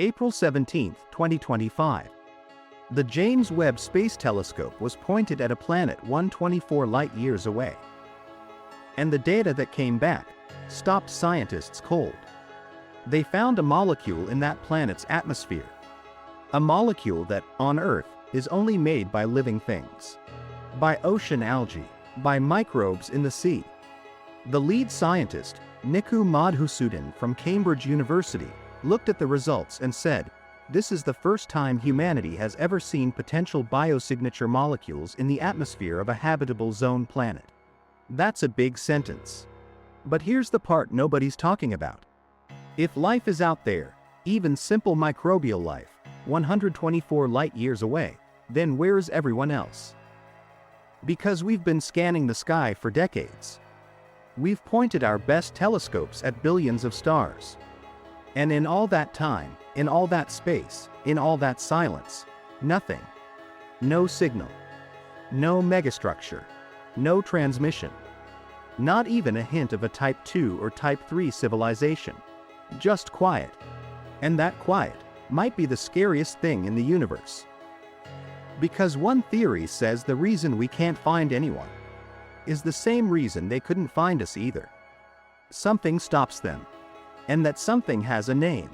April 17, 2025. The James Webb Space Telescope was pointed at a planet 124 light-years away. And the data that came back stopped scientists cold. They found a molecule in that planet's atmosphere. A molecule that, on Earth, is only made by living things. By ocean algae, by microbes in the sea. The lead scientist, Niku Madhusudan from Cambridge University, looked at the results and said, "This is the first time humanity has ever seen potential biosignature molecules in the atmosphere of a habitable zone planet." That's a big sentence. But here's the part nobody's talking about. If life is out there, even simple microbial life, 124 light-years away, then where is everyone else? Because we've been scanning the sky for decades. We've pointed our best telescopes at billions of stars. And in all that time, in all that space, in all that silence, nothing. No signal. No megastructure. No transmission. Not even a hint of a Type 2 or Type 3 civilization. Just quiet. And that quiet might be the scariest thing in the universe. Because one theory says the reason we can't find anyone is the same reason they couldn't find us either. Something stops them. And that something has a name.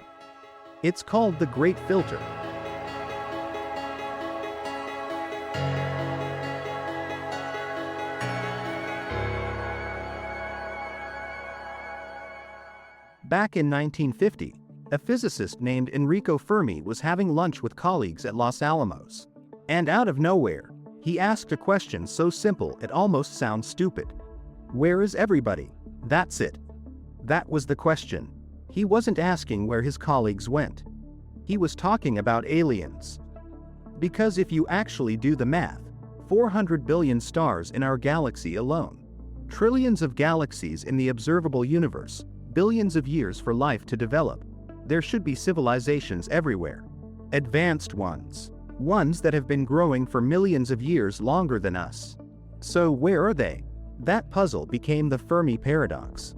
It's called the Great Filter. Back in 1950, a physicist named Enrico Fermi was having lunch with colleagues at Los Alamos. And out of nowhere, he asked a question so simple it almost sounds stupid. Where is everybody? That's it. That was the question. He wasn't asking where his colleagues went. He was talking about aliens. Because if you actually do the math, 400 billion stars in our galaxy alone, trillions of galaxies in the observable universe, billions of years for life to develop, there should be civilizations everywhere. Advanced ones. Ones that have been growing for millions of years longer than us. So where are they? That puzzle became the Fermi Paradox.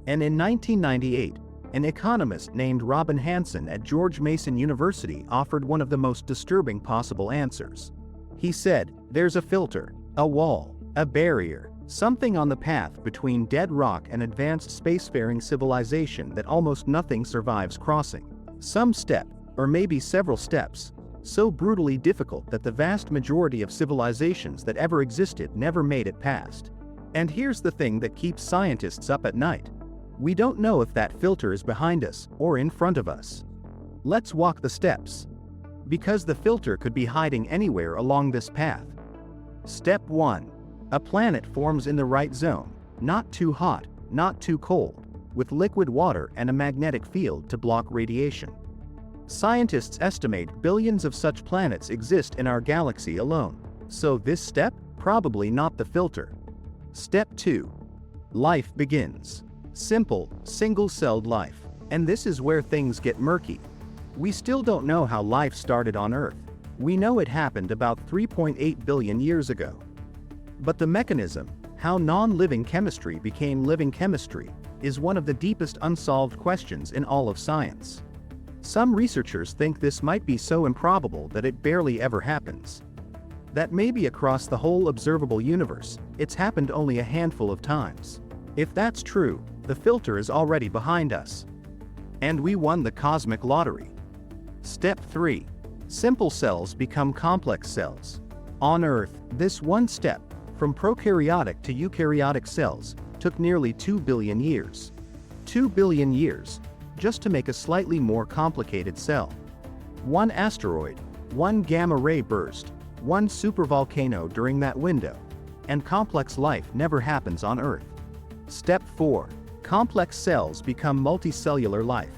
And in 1998, an economist named Robin Hanson at George Mason University offered one of the most disturbing possible answers. He said, there's a filter, a wall, a barrier, something on the path between dead rock and advanced spacefaring civilization that almost nothing survives crossing. Some step, or maybe several steps, so brutally difficult that the vast majority of civilizations that ever existed never made it past. And here's the thing that keeps scientists up at night. We don't know if that filter is behind us or in front of us. Let's walk the steps. Because the filter could be hiding anywhere along this path. Step 1. A planet forms in the right zone, not too hot, not too cold, with liquid water and a magnetic field to block radiation. Scientists estimate billions of such planets exist in our galaxy alone. So this step? Probably not the filter. Step 2. Life begins. Simple, single-celled life. And this is where things get murky. We still don't know how life started on Earth. We know it happened about 3.8 billion years ago. But the mechanism, how non-living chemistry became living chemistry, is one of the deepest unsolved questions in all of science. Some researchers think this might be so improbable that it barely ever happens. That maybe across the whole observable universe, it's happened only a handful of times. If that's true, the filter is already behind us. And we won the cosmic lottery. Step 3. Simple cells become complex cells. On Earth, this one step, from prokaryotic to eukaryotic cells, took nearly 2 billion years. 2 billion years, just to make a slightly more complicated cell. One asteroid, one gamma-ray burst, one supervolcano during that window, and complex life never happens on Earth. Step 4. Complex cells become multicellular life.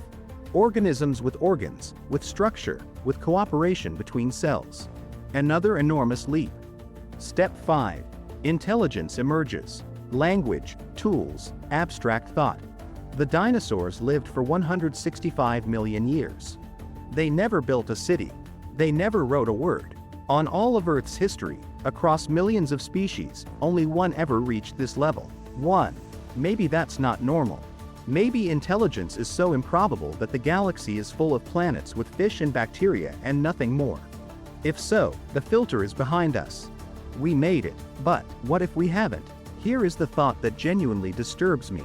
Organisms with organs, with structure, with cooperation between cells. Another enormous leap. Step 5. Intelligence emerges. Language, tools, abstract thought. The dinosaurs lived for 165 million years. They never built a city. They never wrote a word. On all of Earth's history, across millions of species, only one ever reached this level. One. Maybe that's not normal. Maybe intelligence is so improbable that the galaxy is full of planets with fish and bacteria and nothing more. If so, the filter is behind us. We made it, but what if we haven't? Here is the thought that genuinely disturbs me.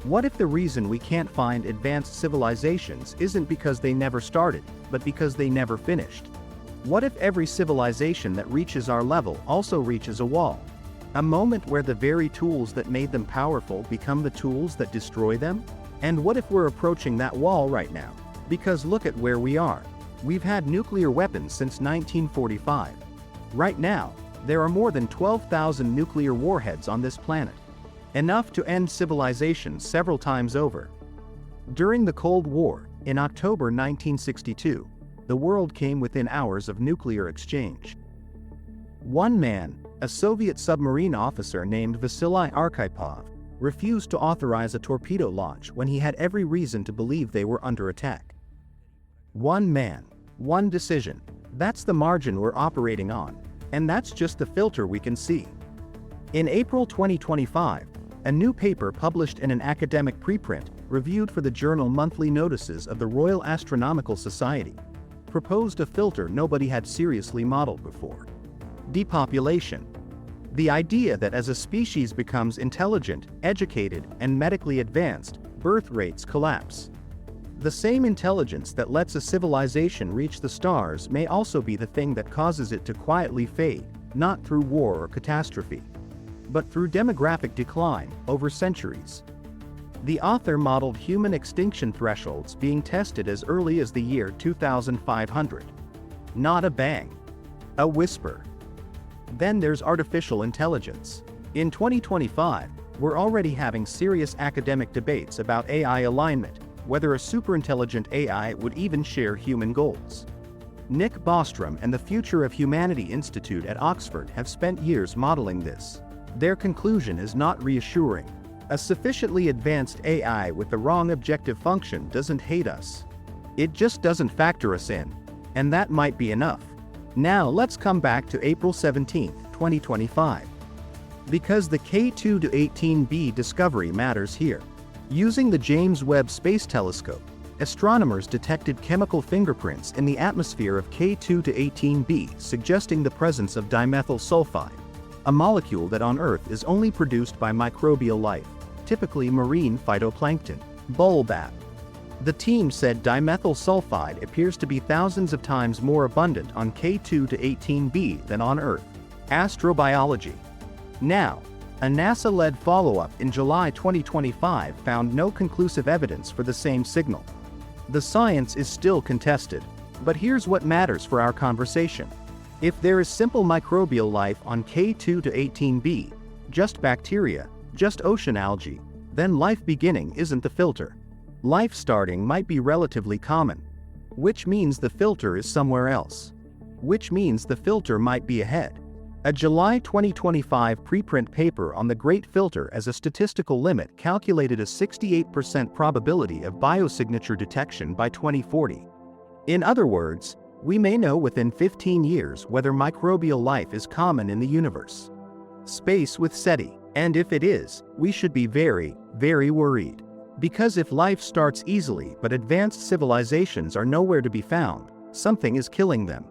What if the reason we can't find advanced civilizations isn't because they never started, but because they never finished? What if every civilization that reaches our level also reaches a wall? A moment where the very tools that made them powerful become the tools that destroy them? And what if we're approaching that wall right now? Because look at where we are. We've had nuclear weapons since 1945. Right now, there are more than 12,000 nuclear warheads on this planet. Enough to end civilization several times over. During the Cold War, in October 1962, the world came within hours of nuclear exchange. One man, a Soviet submarine officer named Vasily Arkhipov, refused to authorize a torpedo launch when he had every reason to believe they were under attack. One man, one decision. That's the margin we're operating on, and that's just the filter we can see. In April 2025, a new paper published in an academic preprint, reviewed for the journal Monthly Notices of the Royal Astronomical Society, proposed a filter nobody had seriously modeled before. Depopulation. The idea that as a species becomes intelligent, educated, and medically advanced, birth rates collapse. The same intelligence that lets a civilization reach the stars may also be the thing that causes it to quietly fade, not through war or catastrophe, but through demographic decline over centuries. The author modeled human extinction thresholds being tested as early as the year 2500. Not a bang. A whisper. Then there's artificial intelligence. In 2025, we're already having serious academic debates about AI alignment, whether a superintelligent AI would even share human goals. Nick Bostrom and the Future of Humanity Institute at Oxford have spent years modeling this. Their conclusion is not reassuring. A sufficiently advanced AI with the wrong objective function doesn't hate us. It just doesn't factor us in. And that might be enough. Now let's come back to April 17, 2025. Because the K2 to 18b discovery matters here. Using the James Webb Space Telescope, astronomers detected chemical fingerprints in the atmosphere of K2 to 18b, suggesting the presence of dimethyl sulfide, a molecule that on Earth is only produced by microbial life, typically marine phytoplankton, bulbap. The team said dimethyl sulfide appears to be thousands of times more abundant on K2 to 18b than on Earth. Astrobiology. Now, a NASA-led follow-up in July 2025 found no conclusive evidence for the same signal. The science is still contested, but here's what matters for our conversation. If there is simple microbial life on K2 to 18b, just bacteria, just ocean algae, then life beginning isn't the filter. Life starting might be relatively common, which means the filter is somewhere else, which means the filter might be ahead. A July 2025 preprint paper on the Great Filter as a statistical limit calculated a 68% probability of biosignature detection by 2040. In other words, we may know within 15 years whether microbial life is common in the universe. Space with SETI. And if it is, we should be very, very worried. Because if life starts easily but advanced civilizations are nowhere to be found, something is killing them.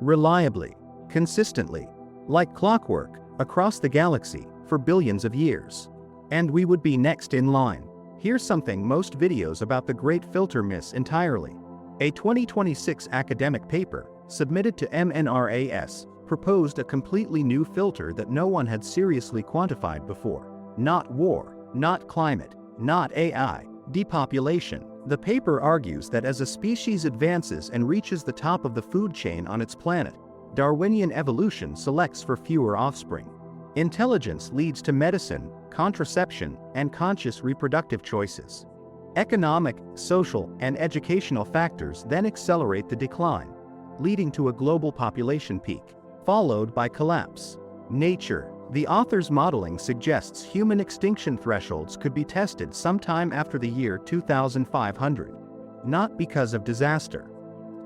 Reliably, consistently, like clockwork, across the galaxy, for billions of years. And we would be next in line. Here's something most videos about the Great Filter miss entirely. A 2026 academic paper, submitted to MNRAS, proposed a completely new filter that no one had seriously quantified before. Not war, not climate, not AI, depopulation. The paper argues that as a species advances and reaches the top of the food chain on its planet, Darwinian evolution selects for fewer offspring. Intelligence leads to medicine, contraception, and conscious reproductive choices. Economic, social, and educational factors then accelerate the decline, leading to a global population peak, followed by collapse. Nature. The author's modeling suggests human extinction thresholds could be tested sometime after the year 2500. Not because of disaster.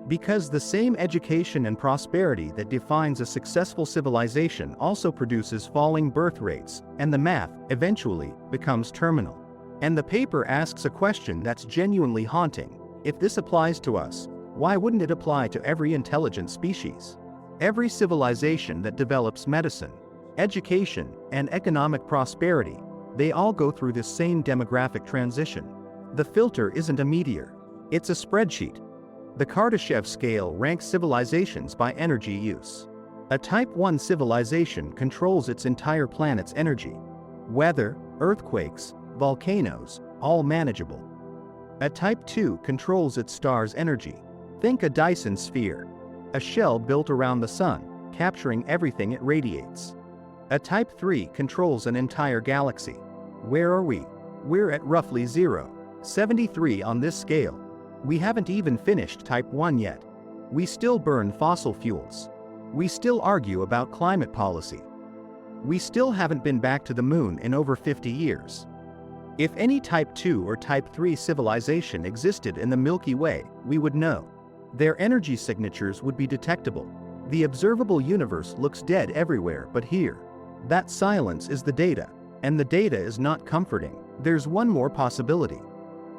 Because the same education and prosperity that defines a successful civilization also produces falling birth rates, and the math, eventually, becomes terminal. And the paper asks a question that's genuinely haunting. If this applies to us, why wouldn't it apply to every intelligent species? Every civilization that develops medicine, education, and economic prosperity, they all go through this same demographic transition. The filter isn't a meteor, it's a spreadsheet. The Kardashev scale ranks civilizations by energy use. A Type 1 civilization controls its entire planet's energy. Weather, earthquakes, volcanoes, all manageable. A Type 2 controls its star's energy. Think a Dyson sphere, a shell built around the sun, capturing everything it radiates. A Type 3 controls an entire galaxy. Where are we? We're at roughly 0.73 on this scale. We haven't even finished Type 1 yet. We still burn fossil fuels. We still argue about climate policy. We still haven't been back to the moon in over 50 years. If any Type 2 or Type 3 civilization existed in the Milky Way, we would know. Their energy signatures would be detectable. The observable universe looks dead everywhere but here. That silence is the data, and the data is not comforting. There's one more possibility.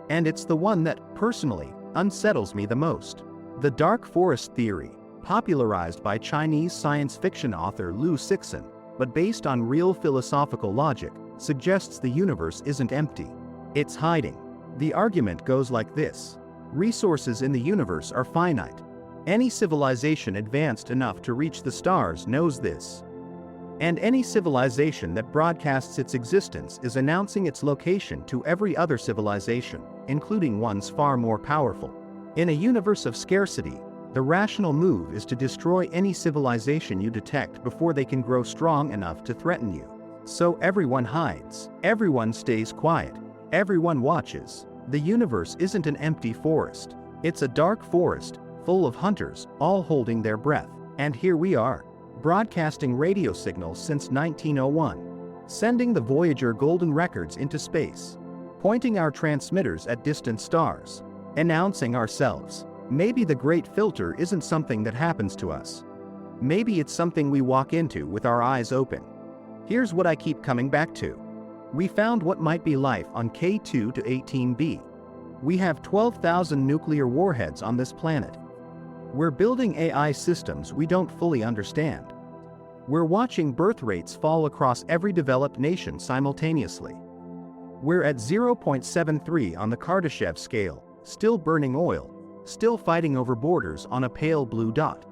And it's the one that, personally, unsettles me the most. The dark forest theory, popularized by Chinese science fiction author Liu Cixin, but based on real philosophical logic, suggests the universe isn't empty. It's hiding. The argument goes like this. Resources in the universe are finite. Any civilization advanced enough to reach the stars knows this. And any civilization that broadcasts its existence is announcing its location to every other civilization, including ones far more powerful. In a universe of scarcity, the rational move is to destroy any civilization you detect before they can grow strong enough to threaten you. So everyone hides, everyone stays quiet, everyone watches. The universe isn't an empty forest. It's a dark forest, full of hunters, all holding their breath. And here we are, broadcasting radio signals since 1901, sending the Voyager golden records into space, pointing our transmitters at distant stars, announcing ourselves. Maybe the great filter isn't something that happens to us. Maybe it's something we walk into with our eyes open. Here's what I keep coming back to. We found what might be life on K2 to 18b. We have 12,000 nuclear warheads on this planet. We're building AI systems we don't fully understand. We're watching birth rates fall across every developed nation simultaneously. We're at 0.73 on the Kardashev scale, still burning oil, still fighting over borders on a pale blue dot.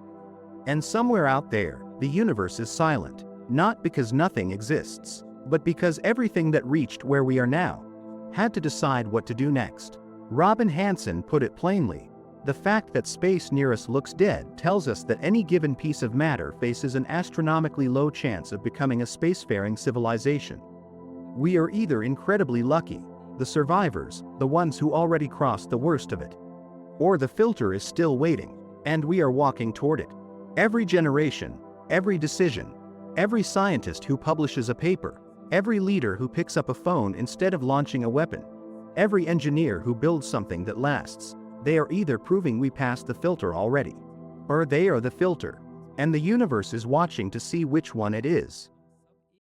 And somewhere out there, the universe is silent, not because nothing exists, but because everything that reached where we are now had to decide what to do next. Robin Hanson put it plainly. The fact that space near us looks dead tells us that any given piece of matter faces an astronomically low chance of becoming a spacefaring civilization. We are either incredibly lucky, the survivors, the ones who already crossed the worst of it, or the filter is still waiting, and we are walking toward it. Every generation, every decision, every scientist who publishes a paper, every leader who picks up a phone instead of launching a weapon, every engineer who builds something that lasts, they are either proving we passed the filter already, or they are the filter, and the universe is watching to see which one it is.